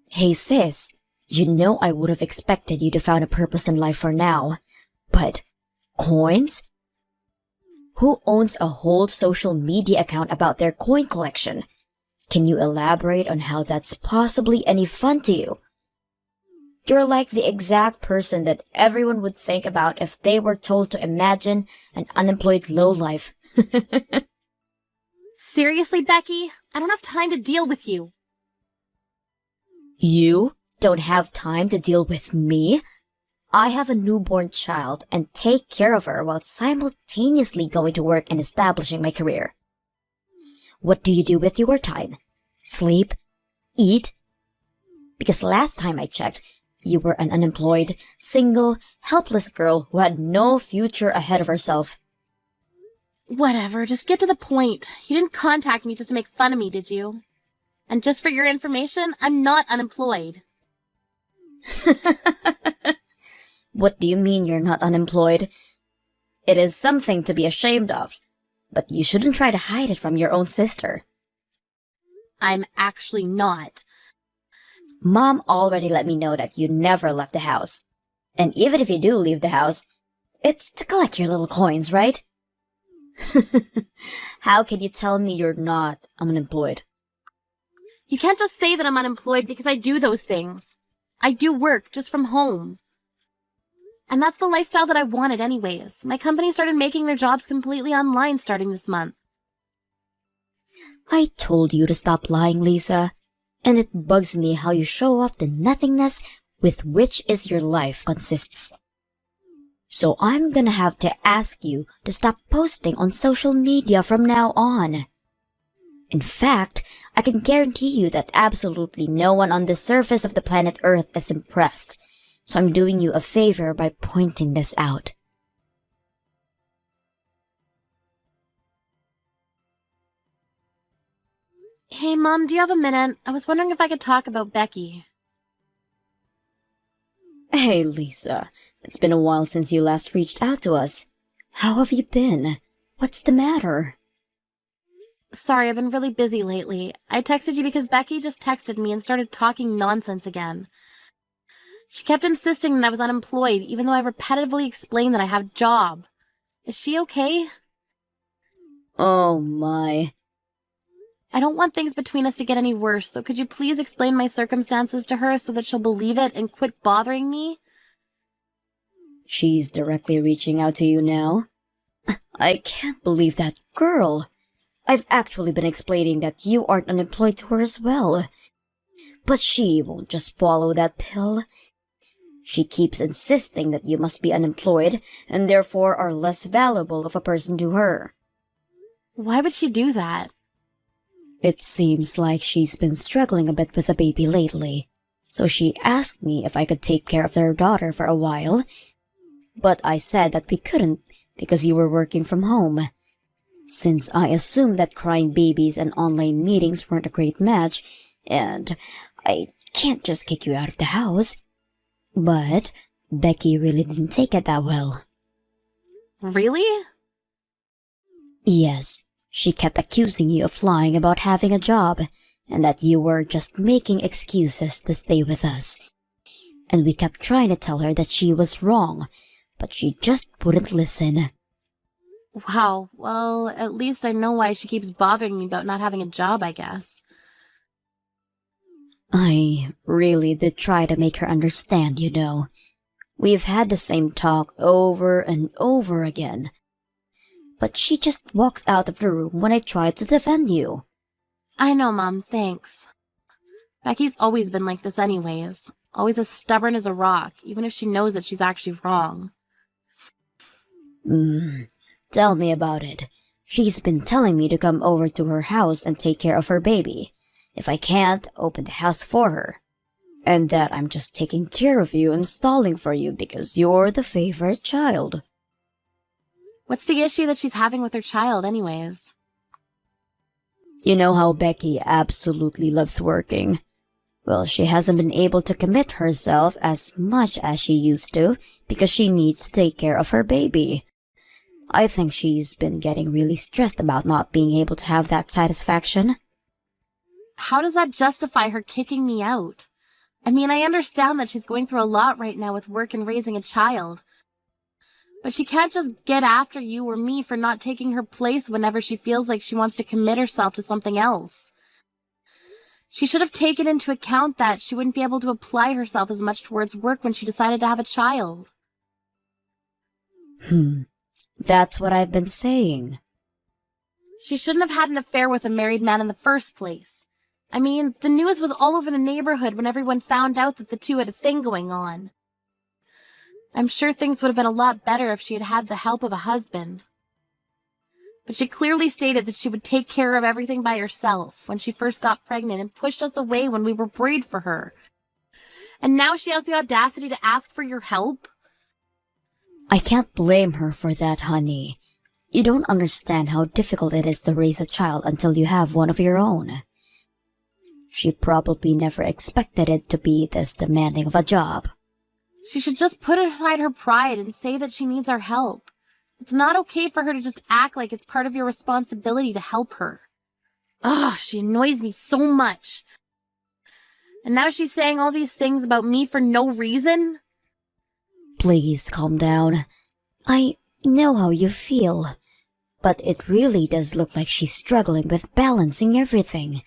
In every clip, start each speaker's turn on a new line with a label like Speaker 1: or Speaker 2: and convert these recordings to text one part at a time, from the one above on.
Speaker 1: Hey sis, you know I would have expected you to find a purpose in life for now. But coins? Who owns a whole social media account about their coin collection? Can you elaborate on how that's possibly any fun to you? You're like the exact person that everyone would think about if they were told to imagine an unemployed lowlife.
Speaker 2: Seriously, Becky? I don't have time to deal with you.
Speaker 1: You don't have time to deal with me? I have a newborn child and take care of her while simultaneously going to work and establishing my career. What do you do with your time? Sleep? Eat? Because last time I checked, you were an unemployed, single, helpless girl who had no future ahead of herself.
Speaker 2: Whatever, just get to the point. You didn't contact me just to make fun of me, did you? And just for your information, I'm not unemployed.
Speaker 1: What do you mean you're not unemployed? It is something to be ashamed of, but you shouldn't try to hide it from your own sister.
Speaker 2: I'm actually not.
Speaker 1: Mom already let me know that you never left the house. And even if you do leave the house, it's to collect your little coins, right? How can you tell me you're not unemployed?
Speaker 2: You can't just say that I'm unemployed because I do those things. I do work just from home. And that's the lifestyle that I wanted anyways. My company started making their jobs completely online starting this month.
Speaker 1: I told you to stop lying, Lisa. And it bugs me how you show off the nothingness with which is your life consists. So I'm gonna have to ask you to stop posting on social media from now on. In fact, I can guarantee you that absolutely no one on the surface of the planet Earth is impressed. So I'm doing you a favor by pointing this out.
Speaker 2: Hey, Mom, do you have a minute? I was wondering if I could talk about Becky.
Speaker 1: Hey, Lisa. It's been a while since you last reached out to us. How have you been? What's the matter?
Speaker 2: Sorry, I've been really busy lately. I texted you because Becky just texted me and started talking nonsense again. She kept insisting that I was unemployed, even though I repetitively explained that I have a job. Is she okay?
Speaker 1: Oh my.
Speaker 2: I don't want things between us to get any worse, so could you please explain my circumstances to her so that she'll believe it and quit bothering me?
Speaker 1: She's directly reaching out to you now? I can't believe that girl. I've actually been explaining that you aren't unemployed to her as well. But she won't just swallow that pill. She keeps insisting that you must be unemployed and therefore are less valuable of a person to her.
Speaker 2: Why would she do that?
Speaker 1: It seems like she's been struggling a bit with the baby lately. So she asked me if I could take care of their daughter for a while. But I said that we couldn't because you were working from home. Since I assumed that crying babies and online meetings weren't a great match, and I can't just kick you out of the house. But Becky really didn't take it that well.
Speaker 2: Really?
Speaker 1: Yes, she kept accusing you of lying about having a job, and that you were just making excuses to stay with us. And we kept trying to tell her that she was wrong, but she just wouldn't listen.
Speaker 2: Wow, well, at least I know why she keeps bothering me about not having a job, I guess.
Speaker 1: I really did try to make her understand, you know. We've had the same talk over and over again. But she just walks out of the room when I try to defend you.
Speaker 2: I know, Mom, thanks. Becky's always been like this anyways. Always as stubborn as a rock, even if she knows that she's actually wrong.
Speaker 1: Tell me about it. She's been telling me to come over to her house and take care of her baby. If I can't, open the house for her. And that I'm just taking care of you and stalling for you because you're the favorite child.
Speaker 2: What's the issue that she's having with her child anyways?
Speaker 1: You know how Becky absolutely loves working. Well, she hasn't been able to commit herself as much as she used to because she needs to take care of her baby. I think she's been getting really stressed about not being able to have that satisfaction.
Speaker 2: How does that justify her kicking me out? I mean, I understand that she's going through a lot right now with work and raising a child. But she can't just get after you or me for not taking her place whenever she feels like she wants to commit herself to something else. She should have taken into account that she wouldn't be able to apply herself as much towards work when she decided to have a child.
Speaker 1: That's what I've been saying.
Speaker 2: She shouldn't have had an affair with a married man in the first place. I mean, the news was all over the neighborhood when everyone found out that the two had a thing going on. I'm sure things would have been a lot better if she had had the help of a husband. But she clearly stated that she would take care of everything by herself when she first got pregnant and pushed us away when we were worried for her. And now she has the audacity to ask for your help?
Speaker 1: I can't blame her for that, honey. You don't understand how difficult it is to raise a child until you have one of your own. She probably never expected it to be this demanding of a job.
Speaker 2: She should just put aside her pride and say that she needs our help. It's not okay for her to just act like it's part of your responsibility to help her. Ugh, she annoys me so much. And now she's saying all these things about me for no reason?
Speaker 1: Please calm down. I know how you feel. But it really does look like she's struggling with balancing everything.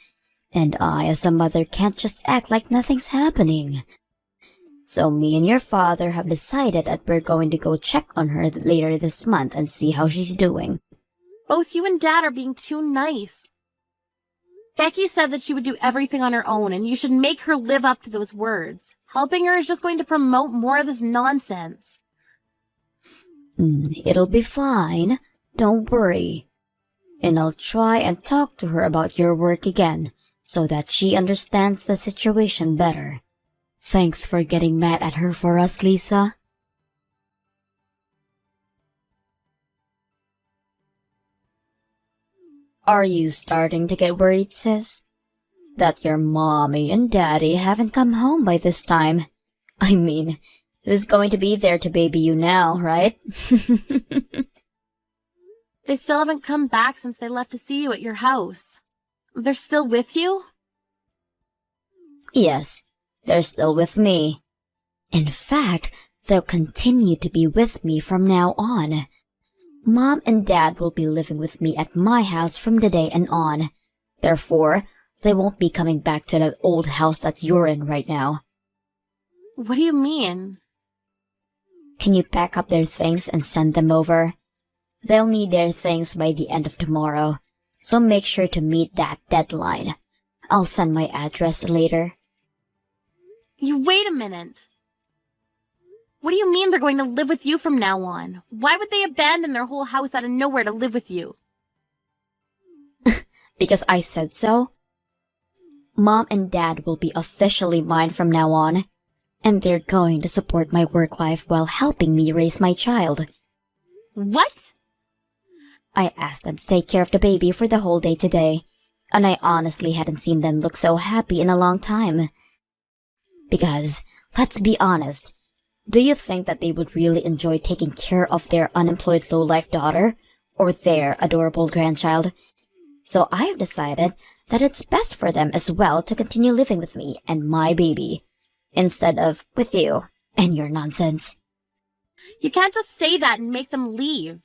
Speaker 1: And I, as a mother, can't just act like nothing's happening. So me and your father have decided that we're going to go check on her later this month and see how she's doing.
Speaker 2: Both you and Dad are being too nice. Becky said that she would do everything on her own, and you should make her live up to those words. Helping her is just going to promote more of this nonsense.
Speaker 1: It'll be fine. Don't worry. And I'll try and talk to her about your work again, so that she understands the situation better. Thanks for getting mad at her for us, Lisa. Are you starting to get worried, sis? That your mommy and daddy haven't come home by this time? I mean, who's going to be there to baby you now, right?
Speaker 2: They still haven't come back since they left to see you at your house. They're still with you?
Speaker 1: Yes, they're still with me. In fact, they'll continue to be with me from now on. Mom and Dad will be living with me at my house from today and on. Therefore, they won't be coming back to that old house that you're in right now.
Speaker 2: What do you mean?
Speaker 1: Can you pack up their things and send them over? They'll need their things by the end of tomorrow, so make sure to meet that deadline. I'll send my address later.
Speaker 2: You wait a minute. What do you mean they're going to live with you from now on? Why would they abandon their whole house out of nowhere to live with you?
Speaker 1: Because I said so. Mom and Dad will be officially mine from now on, and they're going to support my work life while helping me raise my child.
Speaker 2: What?
Speaker 1: I asked them to take care of the baby for the whole day today, and I honestly hadn't seen them look so happy in a long time. Because, let's be honest, do you think that they would really enjoy taking care of their unemployed low-life daughter, or their adorable grandchild? So I've decided that it's best for them as well to continue living with me and my baby, instead of with you and your nonsense.
Speaker 2: You can't just say that and make them leave.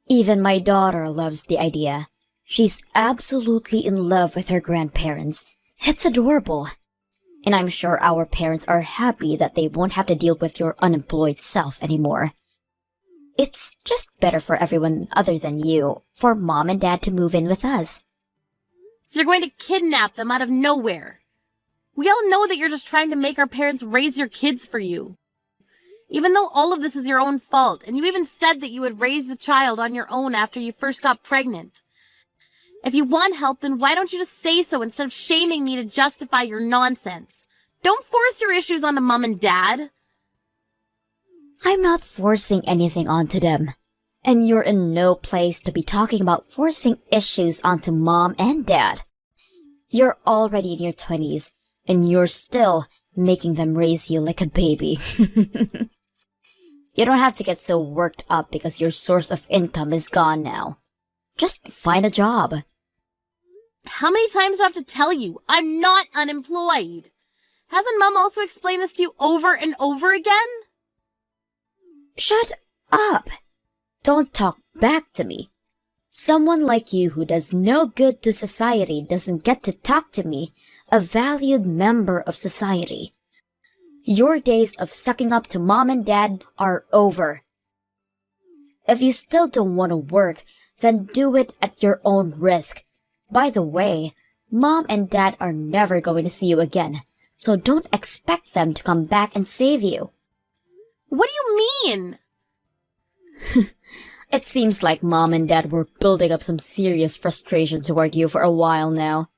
Speaker 1: Even my daughter loves the idea. She's absolutely in love with her grandparents. It's adorable. And I'm sure our parents are happy that they won't have to deal with your unemployed self anymore. It's just better for everyone other than you, for Mom and Dad to move in with us.
Speaker 2: So you're going to kidnap them out of nowhere. We all know that you're just trying to make our parents raise your kids for you. Even though all of this is your own fault, and you even said that you would raise the child on your own after you first got pregnant. If you want help, then why don't you just say so instead of shaming me to justify your nonsense? Don't force your issues onto Mom and Dad.
Speaker 1: I'm not forcing anything onto them. And you're in no place to be talking about forcing issues onto Mom and Dad. You're already in your 20s, and you're still making them raise you like a baby. You don't have to get so worked up because your source of income is gone now. Just find a job.
Speaker 2: How many times do I have to tell you? I'm not unemployed. Hasn't Mom also explained this to you over and over again?
Speaker 1: Shut up! Don't talk back to me. Someone like you who does no good to society doesn't get to talk to me, a valued member of society. Your days of sucking up to Mom and Dad are over. If you still don't want to work, then do it at your own risk. By the way, Mom and Dad are never going to see you again, so don't expect them to come back and save you.
Speaker 2: What do you mean?
Speaker 1: It seems like Mom and Dad were building up some serious frustration toward you for a while now.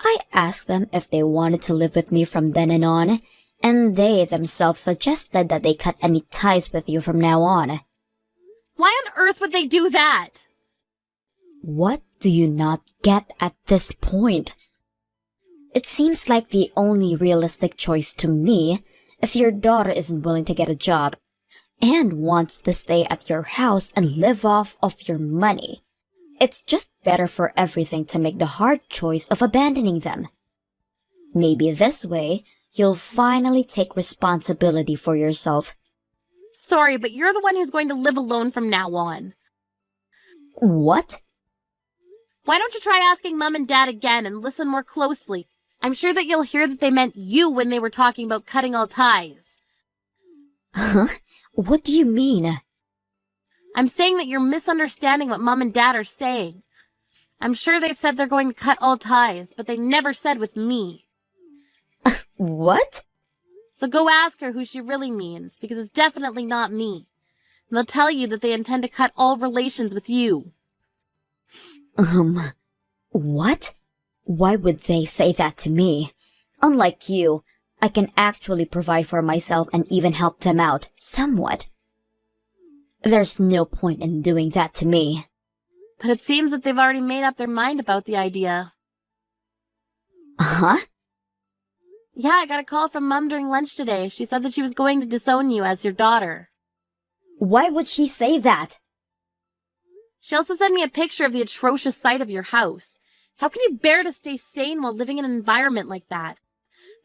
Speaker 1: I asked them if they wanted to live with me from then and on, and they themselves suggested that they cut any ties with you from now on.
Speaker 2: Why on earth would they do that?
Speaker 1: What do you not get at this point? It seems like the only realistic choice to me if your daughter isn't willing to get a job and wants to stay at your house and live off of your money. It's just better for everything to make the hard choice of abandoning them. Maybe this way, you'll finally take responsibility for yourself.
Speaker 2: Sorry, but you're the one who's going to live alone from now on.
Speaker 1: What?
Speaker 2: Why don't you try asking Mom and Dad again and listen more closely? I'm sure that you'll hear that they meant you when they were talking about cutting all ties.
Speaker 1: Huh? What do you mean?
Speaker 2: I'm saying that you're misunderstanding what Mom and Dad are saying. I'm sure they said they're going to cut all ties, but they never said with me.
Speaker 1: What?
Speaker 2: So go ask her who she really means, because it's definitely not me. And they'll tell you that they intend to cut all relations with you.
Speaker 1: What? Why would they say that to me? Unlike you, I can actually provide for myself and even help them out, somewhat. There's no point in doing that to me.
Speaker 2: But it seems that they've already made up their mind about the idea.
Speaker 1: Huh?
Speaker 2: Yeah, I got a call from Mom during lunch today. She said that she was going to disown you as your daughter.
Speaker 1: Why would she say that?
Speaker 2: She also sent me a picture of the atrocious sight of your house. How can you bear to stay sane while living in an environment like that?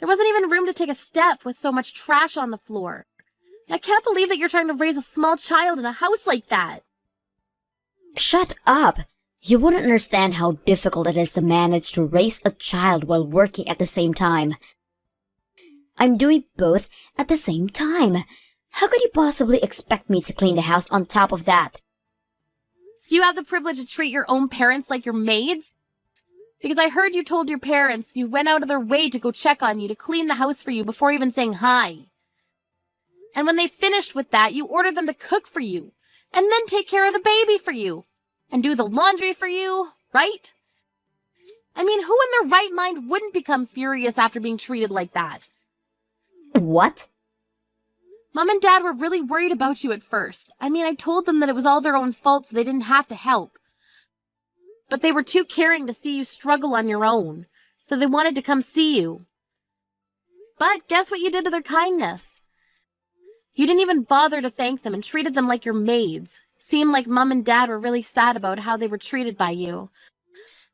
Speaker 2: There wasn't even room to take a step with so much trash on the floor. I can't believe that you're trying to raise a small child in a house like that.
Speaker 1: Shut up! You wouldn't understand how difficult it is to manage to raise a child while working at the same time. I'm doing both at the same time. How could you possibly expect me to clean the house on top of that?
Speaker 2: So you have the privilege to treat your own parents like your maids? Because I heard you told your parents you went out of their way to go check on you, to clean the house for you before even saying hi. And when they finished with that, you ordered them to cook for you, and then take care of the baby for you, and do the laundry for you, right? I mean, who in their right mind wouldn't become furious after being treated like that?
Speaker 1: What?
Speaker 2: Mom and Dad were really worried about you at first. I mean, I told them that it was all their own fault so they didn't have to help. But they were too caring to see you struggle on your own, so they wanted to come see you. But guess what you did to their kindness? You didn't even bother to thank them and treated them like your maids. It seemed like Mom and Dad were really sad about how they were treated by you.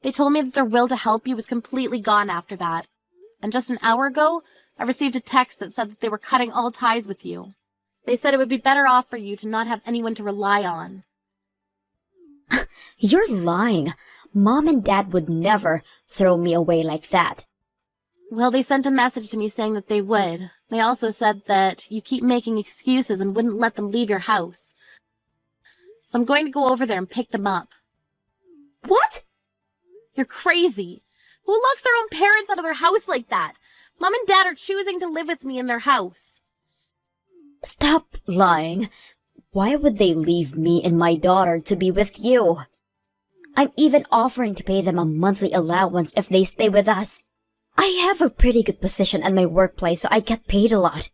Speaker 2: They told me that their will to help you was completely gone after that. And just an hour ago, I received a text that said that they were cutting all ties with you. They said it would be better off for you to not have anyone to rely on.
Speaker 1: You're lying. Mom and Dad would never throw me away like that.
Speaker 2: Well, they sent a message to me saying that they would. They also said that you keep making excuses and wouldn't let them leave your house. So I'm going to go over there and pick them up.
Speaker 1: What?
Speaker 2: You're crazy. Who locks their own parents out of their house like that? Mom and Dad are choosing to live with me in their house.
Speaker 1: Stop lying. Why would they leave me and my daughter to be with you? I'm even offering to pay them a monthly allowance if they stay with us. I have a pretty good position at my workplace, so I get paid a lot.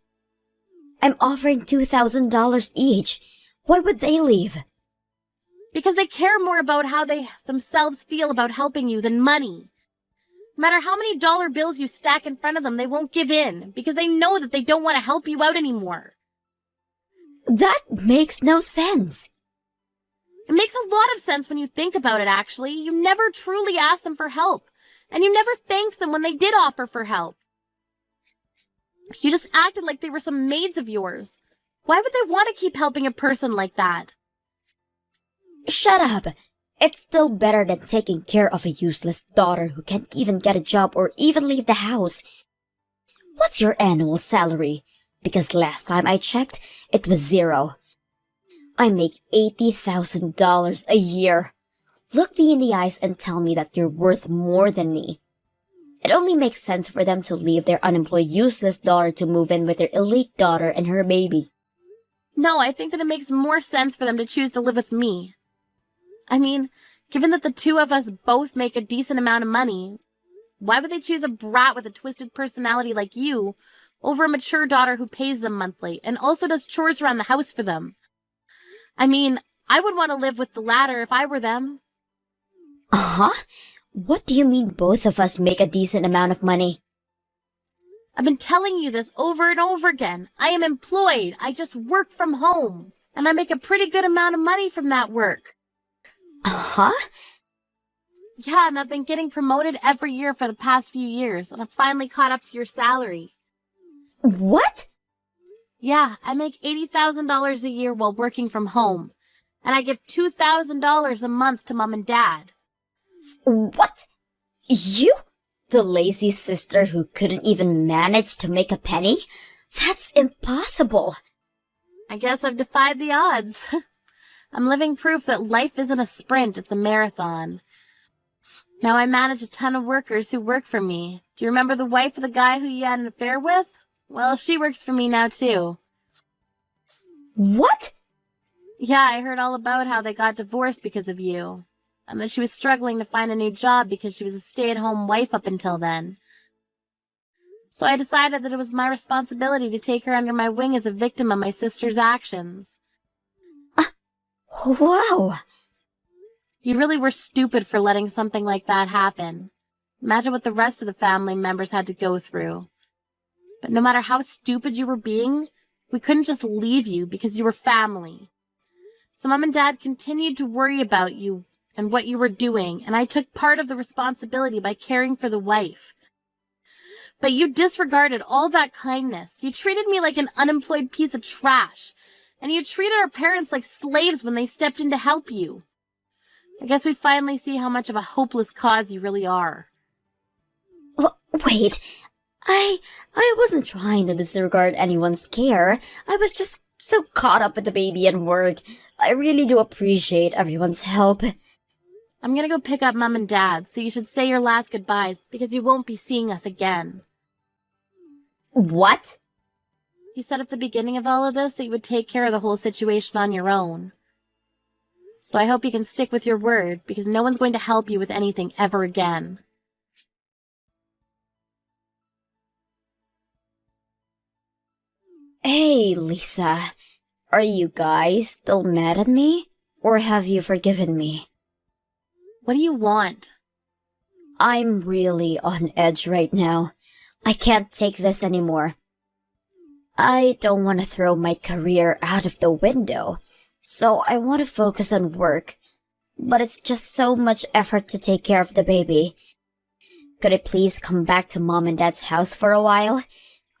Speaker 1: I'm offering $2,000 each. Why would they leave?
Speaker 2: Because they care more about how they themselves feel about helping you than money. No matter how many dollar bills you stack in front of them, they won't give in because they know that they don't want to help you out anymore.
Speaker 1: That makes no sense.
Speaker 2: It makes a lot of sense when you think about it, actually. You never truly asked them for help, and you never thanked them when they did offer for help. You just acted like they were some maids of yours. Why would they want to keep helping a person like that?
Speaker 1: Shut up! It's still better than taking care of a useless daughter who can't even get a job or even leave the house. What's your annual salary? Because last time I checked, it was 0. I make $80,000 a year. Look me in the eyes and tell me that you're worth more than me. It only makes sense for them to leave their unemployed, useless daughter to move in with their elite daughter and her baby.
Speaker 2: No, I think that it makes more sense for them to choose to live with me. I mean, given that the two of us both make a decent amount of money, why would they choose a brat with a twisted personality like you over a mature daughter who pays them monthly and also does chores around the house for them? I mean, I would want to live with the latter if I were them.
Speaker 1: Uh-huh? What do you mean both of us make a decent amount of money?
Speaker 2: I've been telling you this over and over again. I am employed. I just work from home. And I make a pretty good amount of money from that work.
Speaker 1: Uh-huh?
Speaker 2: Yeah, and I've been getting promoted every year for the past few years, and I've finally caught up to your salary.
Speaker 1: What?
Speaker 2: Yeah, I make $80,000 a year while working from home, and I give $2,000 a month to Mom and Dad.
Speaker 1: What? You? The lazy sister who couldn't even manage to make a penny? That's impossible.
Speaker 2: I guess I've defied the odds. I'm living proof that life isn't a sprint, it's a marathon. Now I manage a ton of workers who work for me. Do you remember the wife of the guy who you had an affair with? Well, she works for me now too.
Speaker 1: What?
Speaker 2: Yeah, I heard all about how they got divorced because of you. And that she was struggling to find a new job because she was a stay-at-home wife up until then. So I decided that it was my responsibility to take her under my wing as a victim of my sister's actions.
Speaker 1: Wow.
Speaker 2: You really were stupid for letting something like that happen. Imagine what the rest of the family members had to go through. But no matter how stupid you were being, we couldn't just leave you because you were family. So Mom and Dad continued to worry about you and what you were doing, and I took part of the responsibility by caring for the wife. But you disregarded all that kindness. You treated me like an unemployed piece of trash, and you treated our parents like slaves when they stepped in to help you. I guess we finally see how much of a hopeless cause you really are.
Speaker 1: Wait, I wasn't trying to disregard anyone's care. I was just so caught up with the baby and work. I really do appreciate everyone's help.
Speaker 2: I'm gonna go pick up Mom and Dad, so you should say your last goodbyes, because you won't be seeing us again.
Speaker 1: What?
Speaker 2: You said at the beginning of all of this that you would take care of the whole situation on your own. So I hope you can stick with your word, because no one's going to help you with anything ever again.
Speaker 1: Hey, Lisa. Are you guys still mad at me? Or have you forgiven me?
Speaker 2: What do you want?
Speaker 1: I'm really on edge right now. I can't take this anymore. I don't want to throw my career out of the window, so I want to focus on work. But it's just so much effort to take care of the baby. Could I please come back to Mom and Dad's house for a while?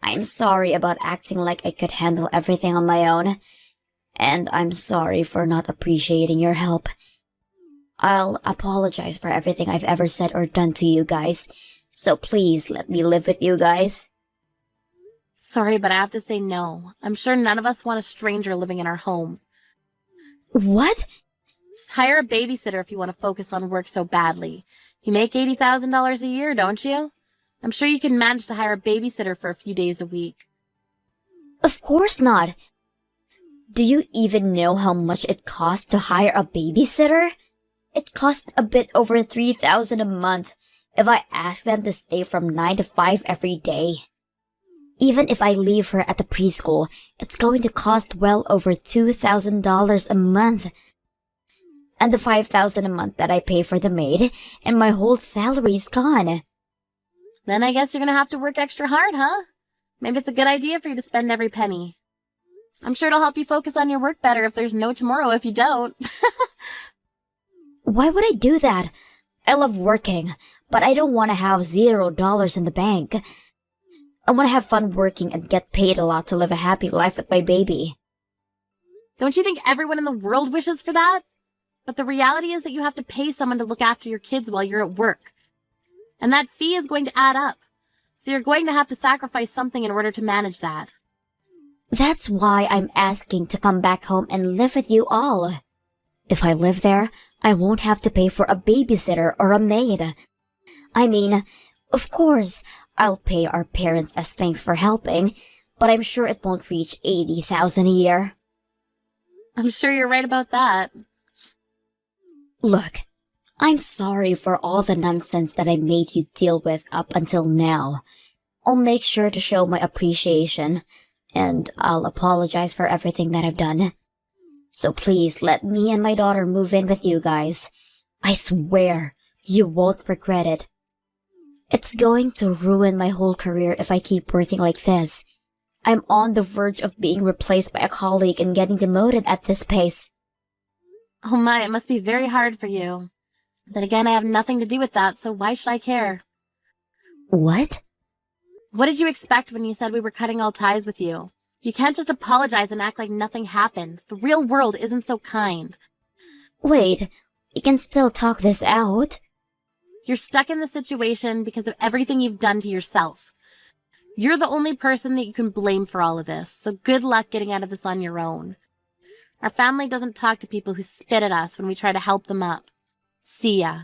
Speaker 1: I'm sorry about acting like I could handle everything on my own. And I'm sorry for not appreciating your help. I'll apologize for everything I've ever said or done to you guys. So please let me live with you guys.
Speaker 2: Sorry, but I have to say no. I'm sure none of us want a stranger living in our home.
Speaker 1: What?
Speaker 2: Just hire a babysitter if you want to focus on work so badly. You make $80,000 a year, don't you? I'm sure you can manage to hire a babysitter for a few days a week.
Speaker 1: Of course not. Do you even know how much it costs to hire a babysitter? It costs a bit over $3,000 a month if I ask them to stay from 9 to 5 every day. Even if I leave her at the preschool, it's going to cost well over $2,000 a month. And the $5,000 a month that I pay for the maid, and my whole salary's gone.
Speaker 2: Then I guess you're gonna have to work extra hard, huh? Maybe it's a good idea for you to spend every penny. I'm sure it'll help you focus on your work better if there's no tomorrow if you don't.
Speaker 1: Why would I do that? I love working, but I don't want to have $0 in the bank. I want to have fun working and get paid a lot to live a happy life with my baby.
Speaker 2: Don't you think everyone in the world wishes for that? But the reality is that you have to pay someone to look after your kids while you're at work. And that fee is going to add up. So you're going to have to sacrifice something in order to manage that.
Speaker 1: That's why I'm asking to come back home and live with you all. If I live there, I won't have to pay for a babysitter or a maid. I mean, of course, I'll pay our parents as thanks for helping, but I'm sure it won't reach $80,000 a year.
Speaker 2: I'm sure you're right about that.
Speaker 1: Look, I'm sorry for all the nonsense that I made you deal with up until now. I'll make sure to show my appreciation, and I'll apologize for everything that I've done. So please let me and my daughter move in with you guys. I swear, you won't regret it. It's going to ruin my whole career if I keep working like this. I'm on the verge of being replaced by a colleague and getting demoted at this pace.
Speaker 2: Oh my, it must be very hard for you. Then again, I have nothing to do with that, so why should I care?
Speaker 1: What?
Speaker 2: What did you expect when you said we were cutting all ties with you? You can't just apologize and act like nothing happened. The real world isn't so kind.
Speaker 1: Wait, you can still talk this out?
Speaker 2: You're stuck in the situation because of everything you've done to yourself. You're the only person that you can blame for all of this, so good luck getting out of this on your own. Our family doesn't talk to people who spit at us when we try to help them up. See ya.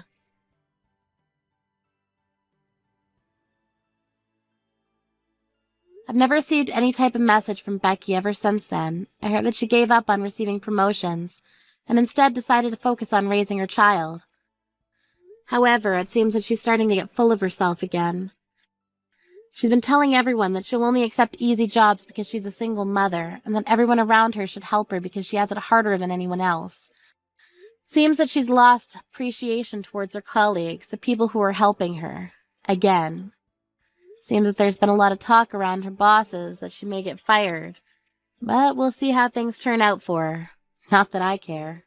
Speaker 2: I've never received any type of message from Becky ever since then. I heard that she gave up on receiving promotions and instead decided to focus on raising her child. However, it seems that she's starting to get full of herself again. She's been telling everyone that she'll only accept easy jobs because she's a single mother, and that everyone around her should help her because she has it harder than anyone else. Seems that she's lost appreciation towards her colleagues, the people who are helping her. Again. Seems that there's been a lot of talk around her bosses that she may get fired. But we'll see how things turn out for her. Not that I care.